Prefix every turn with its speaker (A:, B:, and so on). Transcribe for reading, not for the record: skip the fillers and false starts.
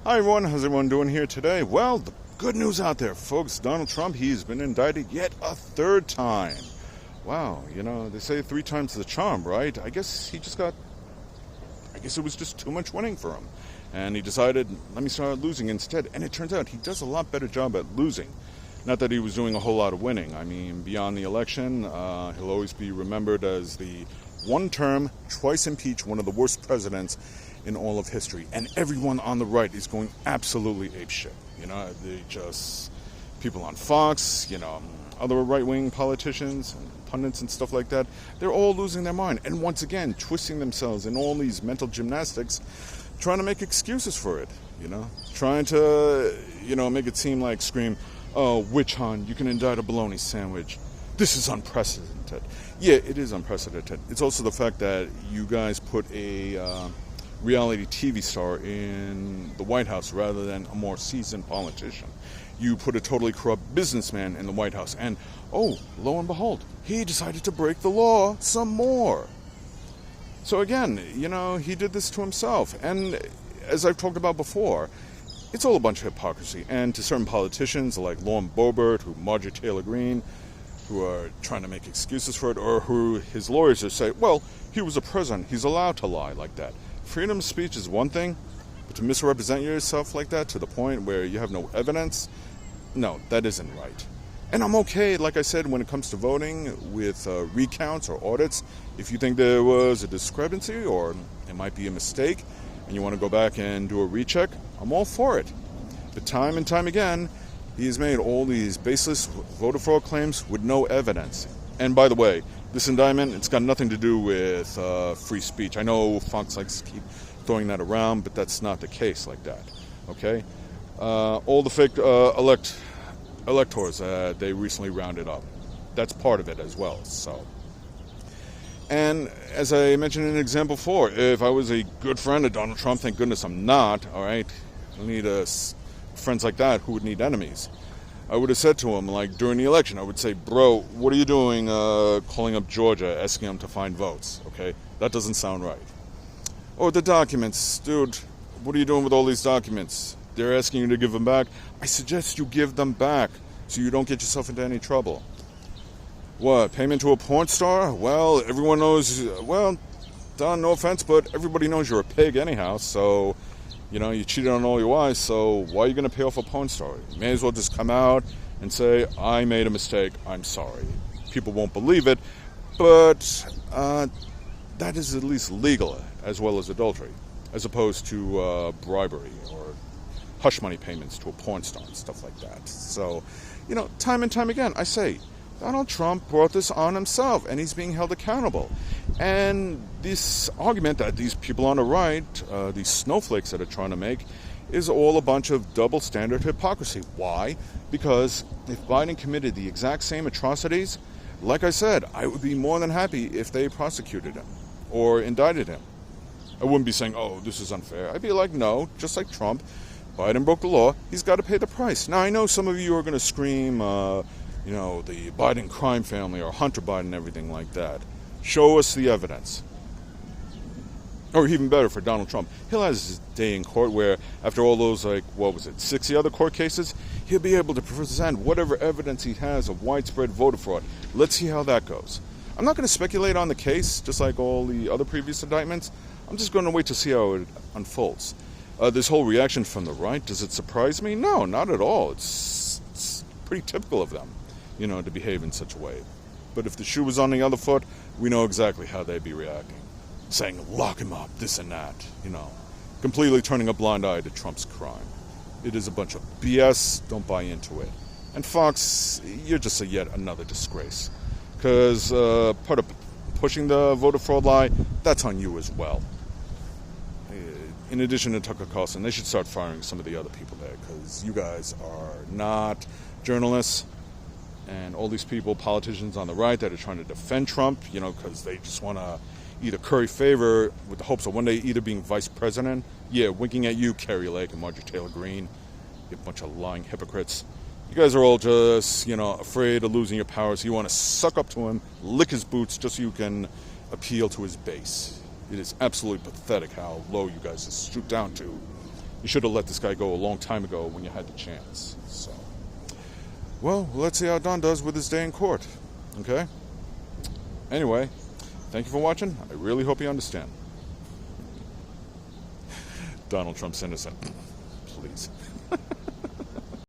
A: Hi everyone, how's everyone doing here today? Well, the good news out there, folks. Donald Trump, he's been indicted yet a third time. Wow, they say 3 times the charm, right? I guess it was just too much winning for him. And he decided, let me start losing instead. And it turns out he does a lot better job at losing. Not that he was doing a whole lot of winning. I mean, beyond the election, he'll always be remembered as the one-term, twice impeached, one of the worst presidents in all of history. And everyone on the right is going absolutely apeshit. People on Fox, other right-wing politicians and pundits and stuff like that, they're all losing their mind. And once again, twisting themselves in all these mental gymnastics, trying to make excuses for it, trying to, make it seem like scream, oh, witch hunt, you can indict a bologna sandwich. This is unprecedented. Yeah, it is unprecedented. It's also the fact that you guys put a reality TV star in the White House rather than a more seasoned politician. You put a totally corrupt businessman in the White House, and oh, lo and behold, he decided to break the law some more. So again, he did this to himself. And as I've talked about before, it's all a bunch of hypocrisy. And to certain politicians like Lauren Boebert, Marjorie Taylor Greene, who are trying to make excuses for it, or who his lawyers just say, well, he was a president, he's allowed to lie like that. Freedom of speech is one thing, but to misrepresent yourself like that to the point where you have no evidence, no, that isn't right. And I'm okay, like I said, when it comes to voting with recounts or audits. If you think there was a discrepancy or it might be a mistake and you want to go back and do a recheck, I'm all for it. But time and time again, he has made all these baseless voter fraud claims with no evidence. And by the way, this indictment, it's got nothing to do with free speech. I know Fox likes to keep throwing that around, but that's not the case like that, okay? All the fake electors they recently rounded up. That's part of it as well, so. And as I mentioned in an example before, if I was a good friend of Donald Trump, thank goodness I'm not, all right? I need friends like that who would need enemies. I would have said to him, like, during the election, I would say, bro, what are you doing calling up Georgia, asking them to find votes, okay? That doesn't sound right. Or the documents. Dude, what are you doing with all these documents? They're asking you to give them back. I suggest you give them back so you don't get yourself into any trouble. What, payment to a porn star? Well, everyone knows, Don, no offense, but everybody knows you're a pig anyhow, so... you cheated on all your wives, so why are you going to pay off a porn star? You may as well just come out and say, I made a mistake, I'm sorry. People won't believe it, but that is at least legal, as well as adultery, as opposed to bribery or hush money payments to a porn star and stuff like that. So, time and time again, I say, Donald Trump brought this on himself, and he's being held accountable. And this argument that these people on the right, these snowflakes that are trying to make, is all a bunch of double standard hypocrisy. Why? Because if Biden committed the exact same atrocities, like I said, I would be more than happy if they prosecuted him or indicted him. I wouldn't be saying, oh, this is unfair. I'd be like, no, just like Trump, Biden broke the law, he's got to pay the price. Now, I know some of you are going to scream, the Biden crime family or Hunter Biden and everything like that. Show us the evidence. Or even better for Donald Trump, he'll have his day in court where after all those, 60 other court cases, he'll be able to present whatever evidence he has of widespread voter fraud. Let's see how that goes. I'm not going to speculate on the case, just like all the other previous indictments. I'm just going to wait to see how it unfolds. This whole reaction from the right, does it surprise me? No, not at all. It's pretty typical of them, to behave in such a way. But if the shoe was on the other foot, we know exactly how they'd be reacting. Saying, lock him up, this and that, completely turning a blind eye to Trump's crime. It is a bunch of BS, don't buy into it. And Fox, you're just yet another disgrace. Because part of pushing the voter fraud lie, that's on you as well. In addition to Tucker Carlson, they should start firing some of the other people there, because you guys are not journalists. And all these people, politicians on the right that are trying to defend Trump, because they just want to either curry favor with the hopes of one day either being vice president. Yeah, winking at you, Carrie Lake and Marjorie Taylor Greene, you bunch of lying hypocrites. You guys are all just, afraid of losing your power, so you want to suck up to him, lick his boots just so you can appeal to his base. It is absolutely pathetic how low you guys just stoop down to. You should have let this guy go a long time ago when you had the chance. So, well, let's see how Don does with his day in court. Okay? Anyway, thank you for watching. I really hope you understand. Donald Trump's innocent. Please.